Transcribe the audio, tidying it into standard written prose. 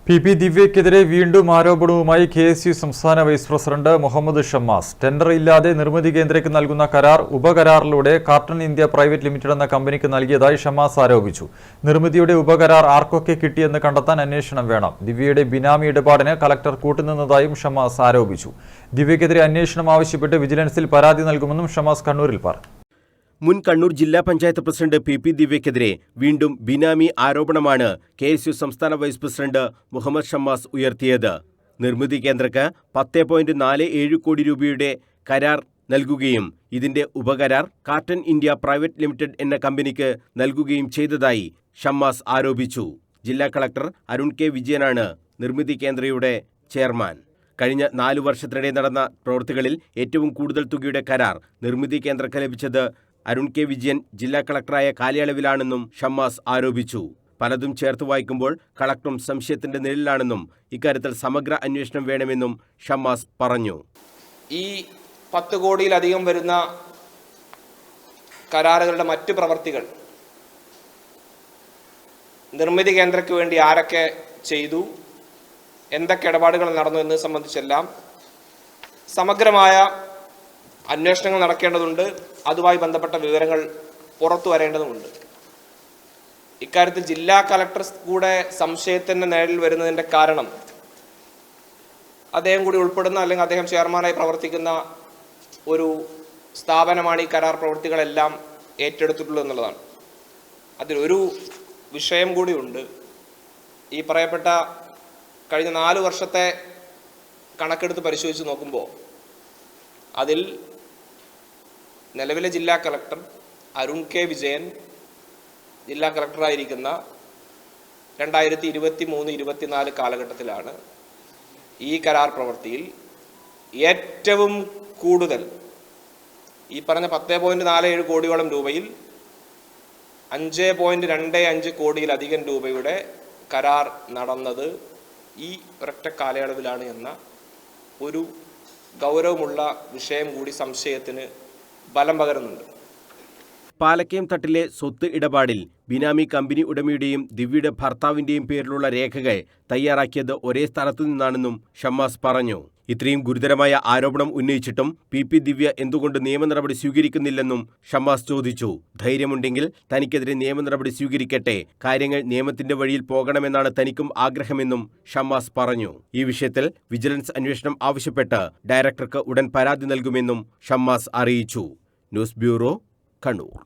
P ദിവ്യക്കെതിരെ വീണ്ടും ആരോപണവുമായി കെ.എസ്.യു സംസ്ഥാന vice president Muhammad Shammas. Tender ഇല്ലാതെ നിർമ്മിതി കേന്ദ്രയ്ക്ക് നൽകുന്ന കരാർ ഉപകരാറിലൂടെ കാർട്ടൺ ഇന്ത്യ പ്രൈവറ്റ് ലിമിറ്റഡ് എന്ന കമ്പനിക്ക് നൽകിയതായി ഷമ്മാസ് ആരോപിച്ചു. നിർമ്മിതിയുടെ ഉപകരാർ ആർക്കൊക്കെ കിട്ടിയെന്ന് കണ്ടെത്താൻ അന്വേഷണം വേണം. ദിവ്യയുടെ ബിനാമി ഇടപാടിന് കലക്ടർ കൂട്ടുനിന്നതായും ഷമ്മാസ് ആരോപിച്ചു. ദിവ്യക്കെതിരെ അന്വേഷണം ആവശ്യപ്പെട്ട് വിജിലൻസിൽ പരാതി നൽകുമെന്നും ഷമ്മാസ് കണ്ണൂരിൽ പറഞ്ഞു. മുൻ കണ്ണൂർ ജില്ലാ പഞ്ചായത്ത് പ്രസിഡന്റ് പി ദിവ്യക്കെതിരെ വീണ്ടും ബിനാമി ആരോപണമാണ് കെ.എസ്.യു സംസ്ഥാന വൈസ് പ്രസിഡന്റ് മുഹമ്മദ് ഷമ്മാസ് ഉയർത്തിയത്. നിർമ്മിതി കേന്ദ്രക്ക് 10.47 കോടി രൂപയുടെ കരാർ നൽകുകയും ഇതിന്റെ ഉപകരാർ കാർട്ടൺ ഇന്ത്യ പ്രൈവറ്റ് ലിമിറ്റഡ് എന്ന കമ്പനിക്ക് നൽകുകയും ചെയ്തതായി ഷമ്മാസ് ആരോപിച്ചു. ജില്ലാ കളക്ടർ അരുൺ കെ വിജയനാണ് നിർമ്മിതി കേന്ദ്രയുടെ ചെയർമാൻ. കഴിഞ്ഞ 4 വർഷത്തിനിടെ നടന്ന പ്രവൃത്തികളിൽ ഏറ്റവും കൂടുതൽ തുകയുടെ കരാർ നിർമ്മിതി കേന്ദ്രക്ക് ലഭിച്ചത് അരുൺ കെ വിജയൻ ജില്ലാ കളക്ടറായ കാലയളവിലാണെന്നും ഷമ്മാസ് ആരോപിച്ചു. പലതും ചേർത്ത് വായിക്കുമ്പോൾ കളക്ടറും സംശയത്തിന്റെ നിഴലിലാണെന്നും ഇക്കാര്യത്തിൽ സമഗ്ര അന്വേഷണം വേണമെന്നും ഷമ്മാസ് പറഞ്ഞു. ഈ 10 കോടിയിലധികം വരുന്ന കരാറുകളുടെ മറ്റു പ്രവർത്തികൾ നിർമ്മിതി കേന്ദ്രയ്ക്ക് വേണ്ടി ആരൊക്കെ ചെയ്തു, എന്തൊക്കെ ഇടപാടുകൾ നടന്നു എന്നത് സംബന്ധിച്ചെല്ലാം സമഗ്രമായ അന്വേഷണങ്ങൾ നടക്കേണ്ടതുണ്ട്. അതുമായി ബന്ധപ്പെട്ട വിവരങ്ങൾ പുറത്തു വരേണ്ടതുമുണ്ട്. ഇക്കാര്യത്തിൽ ജില്ലാ കളക്ടർ കൂടെ സംശയത്തിന്റെ നിഴലിൽ വരുന്നതിന്റെ കാരണം അദ്ദേഹം കൂടി ഉൾപ്പെടുന്ന അല്ലെങ്കിൽ അദ്ദേഹം ചെയർമാനായി പ്രവർത്തിക്കുന്ന ഒരു സ്ഥാപനമാണ് ഈ കരാർ പ്രവൃത്തികളെല്ലാം ഏറ്റെടുത്തിട്ടുള്ളത് എന്നുള്ളതാണ്. അതിലൊരു വിഷയം കൂടിയുണ്ട്. ഈ പറയപ്പെട്ട കഴിഞ്ഞ 4 വർഷത്തെ കണക്കെടുത്ത് പരിശോധിച്ച് നോക്കുമ്പോൾ അതിൽ നിലവിലെ ജില്ലാ കളക്ടർ അരുൺ കെ വിജയൻ ജില്ലാ കളക്ടറായിരിക്കുന്ന 2023-24 കാലഘട്ടത്തിലാണ് ഈ കരാർ പ്രവൃത്തിയിൽ ഏറ്റവും കൂടുതൽ ഈ പറഞ്ഞ 10.47 കോടിയോളം രൂപയിൽ 5.25 കോടിയിലധികം രൂപയുടെ കരാർ നടന്നത് ഈ ഒരൊറ്റ കാലയളവിലാണ് എന്ന ഒരു ഗൗരവമുള്ള വിഷയം കൂടി സംശയത്തിന് ബലം പകരുന്നുണ്ട്. പാലക്കയം തട്ടിലെ സ്വത്ത് ഇടപാടിൽ ബിനാമി കമ്പനി ഉടമയുടെയും ദിവ്യയുടെ ഭർത്താവിന്റെയും പേരിലുള്ള രേഖകൾ തയ്യാറാക്കിയത് ഒരേ സ്ഥലത്തു നിന്നാണെന്നും ഷമ്മാസ് പറഞ്ഞു. ഇത്രയും ഗുരുതരമായ ആരോപണം ഉന്നയിച്ചിട്ടും പി ദിവ്യ എന്തുകൊണ്ട് നിയമ നടപടി സ്വീകരിക്കുന്നില്ലെന്നും ഷമ്മാസ് ചോദിച്ചു. ധൈര്യമുണ്ടെങ്കിൽ തനിക്കെതിരെ നിയമ നടപടി സ്വീകരിക്കട്ടെ, കാര്യങ്ങൾ നിയമത്തിന്റെ വഴിയിൽ പോകണമെന്നാണ് തനിക്കും ആഗ്രഹമെന്നും ഷമ്മാസ് പറഞ്ഞു. ഈ വിഷയത്തിൽ വിജിലൻസ് അന്വേഷണം ആവശ്യപ്പെട്ട് ഡയറക്ടർക്ക് ഉടൻ പരാതി നൽകുമെന്നും ഷമ്മാസ് അറിയിച്ചു. News bureau, Kannur.